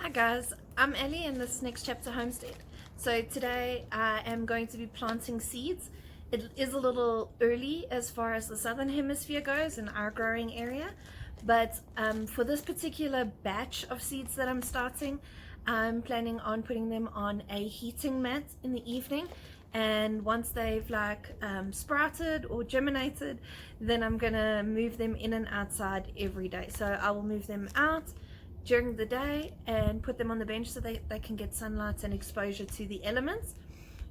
Hi guys, I'm Ellie in this next chapter homestead. So today I am going to be planting seeds. It is a little early as far as the Southern Hemisphere goes in our growing area, but for this particular batch of seeds that I'm starting, I'm planning on putting them on a heating mat in the evening, and once they've sprouted or germinated, then I'm gonna move them in and outside every day. So I will move them out during the day and put them on the bench so they can get sunlight and exposure to the elements,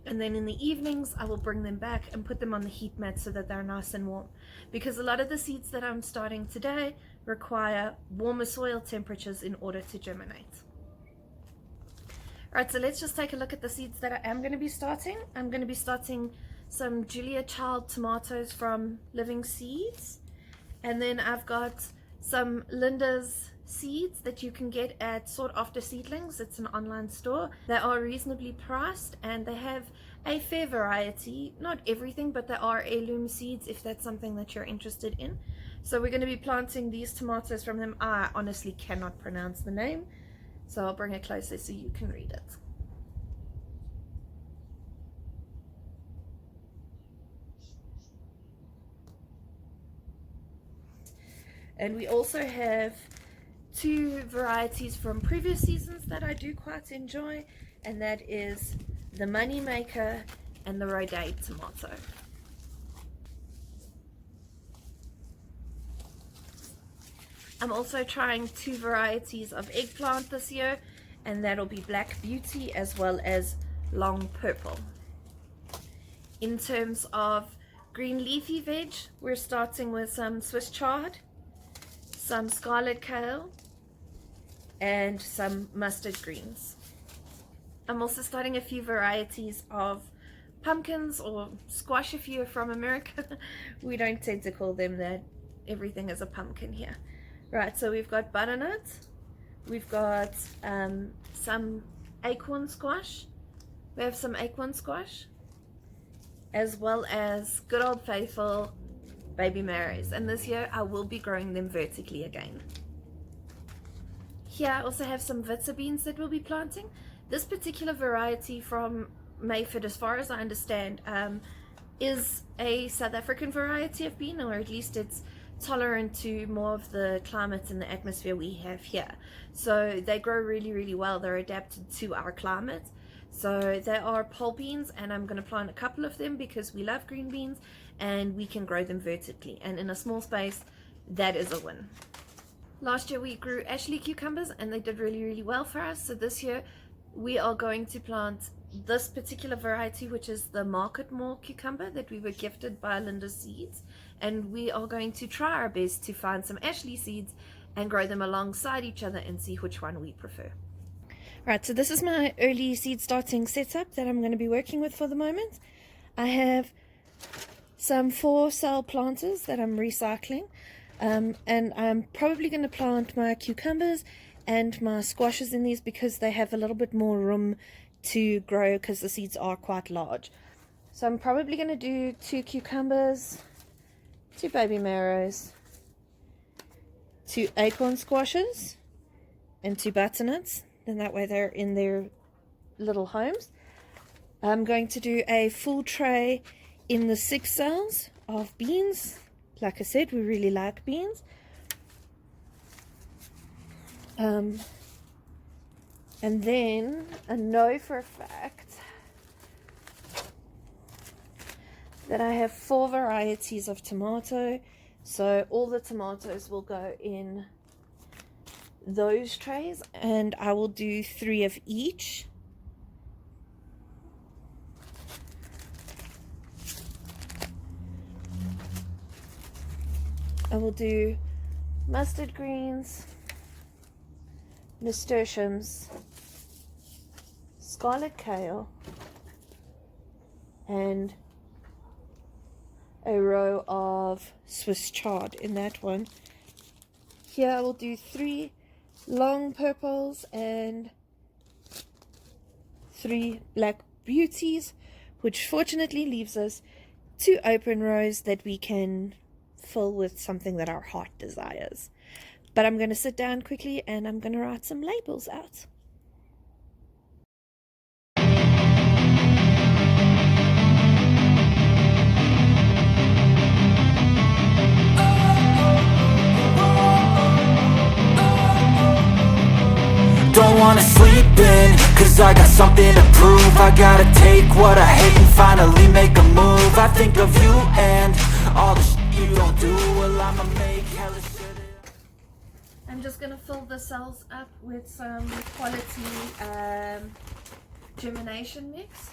and then in the evenings I will bring them back and put them on the heat mat so that they're nice and warm, because a lot of the seeds that I'm starting today require warmer soil temperatures in order to germinate. Alright, so let's just take a look at the seeds that I am going to be starting. I'm going to be starting some Julia Child tomatoes from Living Seeds, and then I've got some Linda's seeds that you can get at Sought After Seedlings. It's an online store. They are reasonably priced and they have a fair variety, not everything, but there are heirloom seeds if that's something that you're interested in. So we're going to be planting these tomatoes from them. I honestly cannot pronounce the name, so I'll bring it closer so you can read it. And we also have two varieties from previous seasons that I do quite enjoy, and that is the Money Maker and the Rodet tomato. I'm also trying two varieties of eggplant this year, and that'll be Black Beauty as well as Long Purple. In terms of green leafy veg, we're starting with some Swiss chard, some scarlet kale, and some mustard greens. I'm also starting a few varieties of pumpkins, or squash if you're from America. We don't tend to call them that. Everything is a pumpkin here. Right, so we've got butternut, we've got some acorn squash, we have some acorn squash, as well as good old faithful baby marrows, and this year I will be growing them vertically again. Here I also have some Vitsa beans that we'll be planting. This particular variety from Mayford, as far as I understand, is a South African variety of bean, or at least it's tolerant to more of the climate and the atmosphere we have here. So they grow really well. They're adapted to our climate. So they are pole beans, and I'm going to plant a couple of them because we love green beans and we can grow them vertically, and in a small space that is a win. Last year we grew Ashley cucumbers and they did really well for us. So this year we are going to plant this particular variety, which is the Market Mall cucumber that we were gifted by Linda's Seeds, and we are going to try our best to find some Ashley seeds and grow them alongside each other and see which one we prefer. Right, so this is my early seed starting setup that I'm going to be working with for the moment. I have some 4-cell planters that I'm recycling, and I'm probably going to plant my cucumbers and my squashes in these because they have a little bit more room to grow because the seeds are quite large. So I'm probably going to do 2 cucumbers, 2 baby marrows, 2 acorn squashes, and 2 butternuts, and that way they're in their little homes. I'm going to do a full tray in the 6 cells of beans. Like I said, we really like beans. And then I know for a fact that I have 4 varieties of tomato, so all the tomatoes will go in those trays, and I will do 3 of each. I will do mustard greens, nasturtiums, scarlet kale, and a row of Swiss chard in that one. Here I will do 3 long purples and 3 black beauties, which fortunately leaves us 2 open rows that we can fill with something that our heart desires. But I'm going to sit down quickly and I'm going to write some labels out. wanna sleep in, cause I got something to prove. I gotta take what I hate and finally make a move. I think of you and all the shit you don't do. Well, I'ma make hella shit. I'm just gonna fill the cells up with some quality germination mix.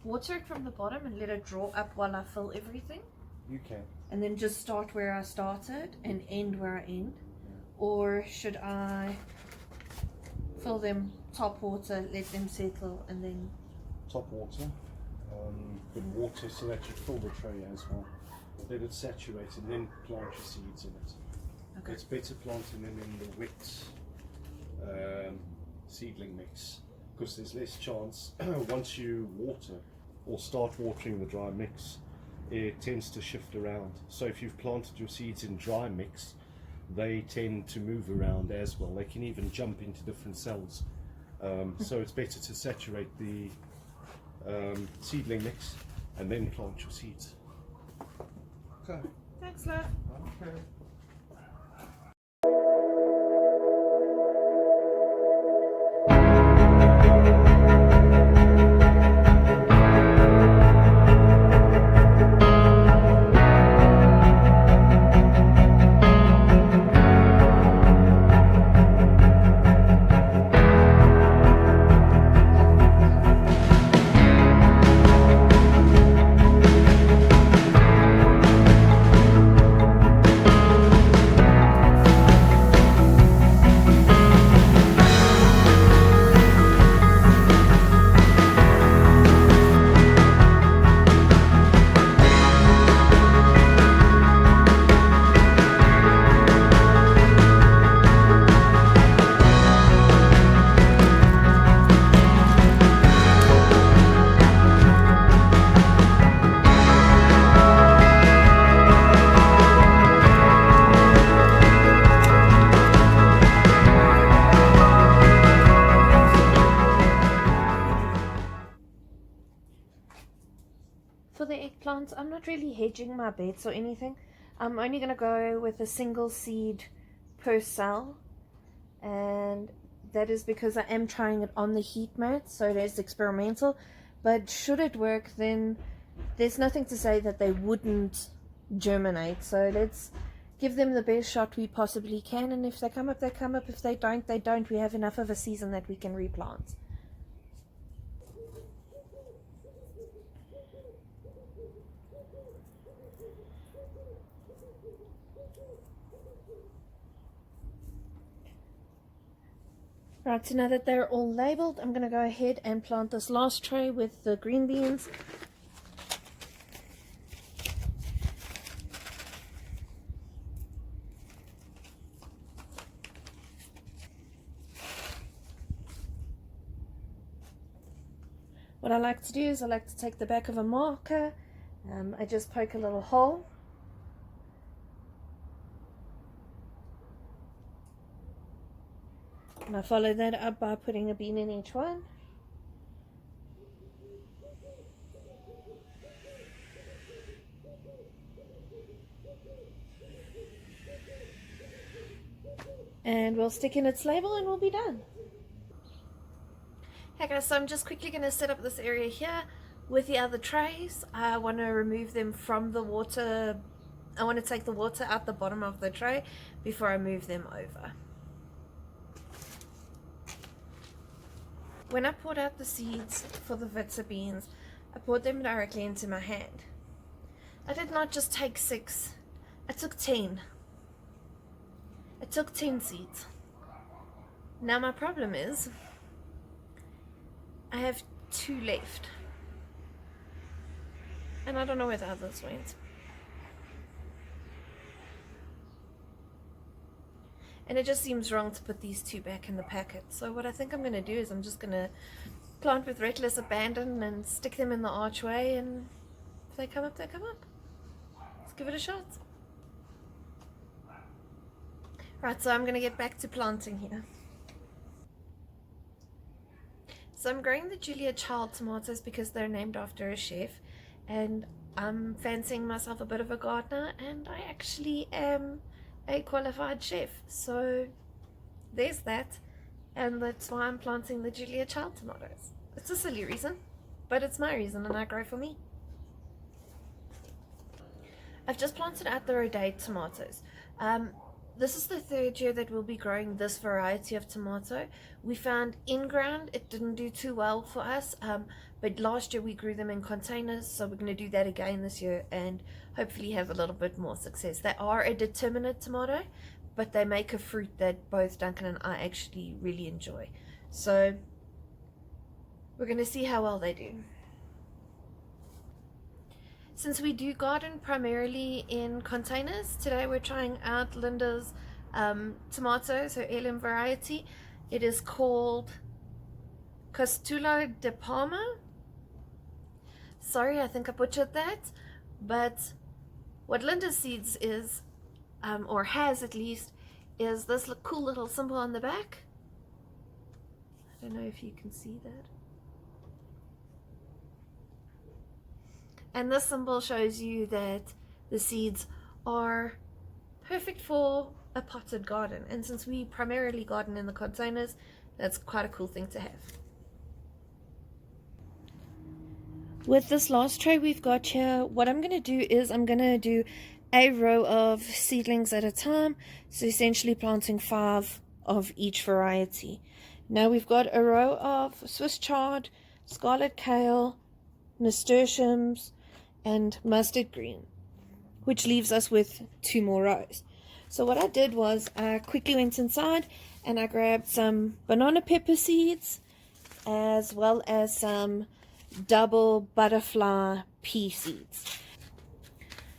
Water it from the bottom and let it draw up while I fill everything. You can. And then just start where I started and end where I end. Or should I fill them top water, let them settle, and then Top water. Good water so that you fill the tray as well. Let it saturate and then plant your seeds in it. Okay. It's better planting them in the wet seedling mix, because there's less chance once you water or start watering the dry mix, it tends to shift around. So if you've planted your seeds in dry mix, they tend to move around as well. They can even jump into different cells. So it's better to saturate the seedling mix and then plant your seeds. Okay. thanks, love. Okay. For the eggplants, I'm not really hedging my beds or anything. I'm only going to go with a single seed per cell, and that is because I am trying it on the heat mat, so it is experimental. But should it work, then there's nothing to say that they wouldn't germinate. So let's give them the best shot we possibly can, and if they come up, they come up. If they don't, they don't. We have enough of a season that we can replant. Right, so now that they're all labeled, I'm going to go ahead and plant this last tray with the green beans. What I like to do is I like to take the back of a marker, I just poke a little hole. And I follow that up by putting a bean in each one. And we'll stick in its label and we'll be done. Okay guys, so I'm just quickly going to set up this area here with the other trays. I want to remove them from the water. I want to take the water out the bottom of the tray before I move them over. When I poured out the seeds for the Vita beans, I poured them directly into my hand. I did not just take 6, I took 10. I took 10 seeds. Now my problem is, I have 2 left. And I don't know where the others went. And it just seems wrong to put these 2 back in the packet. So what I think I'm going to do is I'm just going to plant with reckless abandon and stick them in the archway, and if they come up, they come up. Let's give it a shot. Right, so I'm going to get back to planting here. So I'm growing the Julia Child tomatoes because they're named after a chef, and I'm fancying myself a bit of a gardener, and I actually am a qualified chef, so there's that. And that's why I'm planting the Julia Child tomatoes. It's a silly reason, but it's my reason, and I grow for me. I've just planted out the rodet tomatoes. This is the 3rd year that we'll be growing this variety of tomato. We found in ground it didn't do too well for us, but last year we grew them in containers, so we're going to do that again this year and hopefully have a little bit more success. They are a determinate tomato, but they make a fruit that both Duncan and I actually really enjoy. So we're going to see how well they do. Since we do garden primarily in containers, today we're trying out Linda's tomatoes, her heirloom variety. It is called Castulo de Parma. Sorry, I think I butchered that. But what Linda's seeds is, or has at least, is this cool little symbol on the back. I don't know if you can see that. And this symbol shows you that the seeds are perfect for a potted garden. And since we primarily garden in the containers, that's quite a cool thing to have. With this last tray we've got here, what I'm going to do is I'm going to do a row of seedlings at a time. So essentially planting 5 of each variety. Now we've got a row of Swiss chard, scarlet kale, nasturtiums, and mustard green, which leaves us with 2 more rows. So what I did was I quickly went inside and I grabbed some banana pepper seeds as well as some double butterfly pea seeds.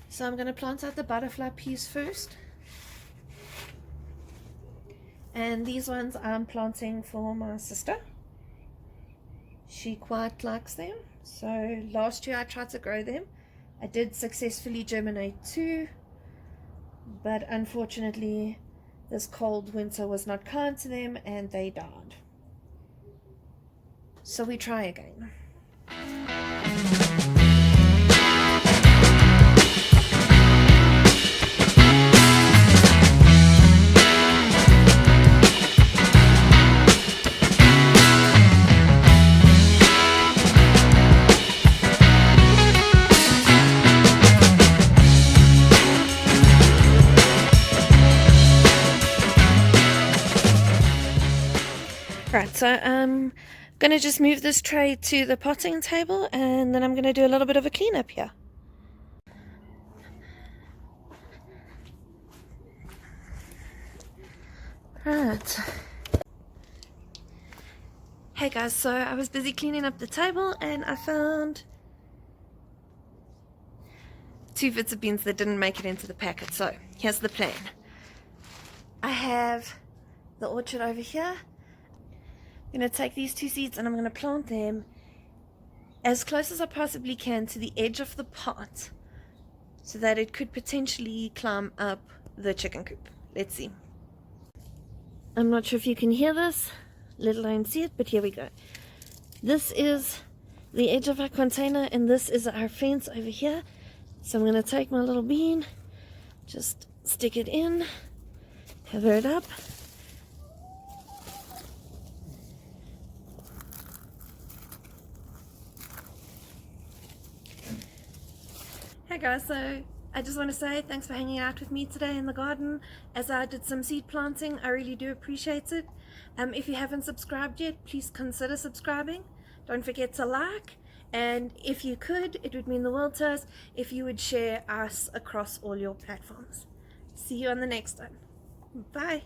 So I'm going to plant out the butterfly peas first, and these ones I'm planting for my sister. She quite likes them. So last year I tried to grow them. I did successfully germinate 2, but unfortunately this cold winter was not kind to them and they died. So we try again. Right, so I'm going to just move this tray to the potting table, and then I'm going to do a little bit of a cleanup here. Right. Hey guys, so I was busy cleaning up the table and I found 2 bits of beans that didn't make it into the packet. So here's the plan. I have the orchard over here. I'm going to take these 2 seeds and I'm going to plant them as close as I possibly can to the edge of the pot so that it could potentially climb up the chicken coop. Let's see. I'm not sure if you can hear this, let alone see it, but here we go. This is the edge of our container and this is our fence over here. So I'm going to take my little bean, just stick it in, cover it up. Hey guys, so I just want to say thanks for hanging out with me today in the garden as I did some seed planting. I really do appreciate it. If you haven't subscribed yet, please consider subscribing. Don't forget to like, and if you could, it would mean the world to us if you would share us across all your platforms. See you on the next one. Bye.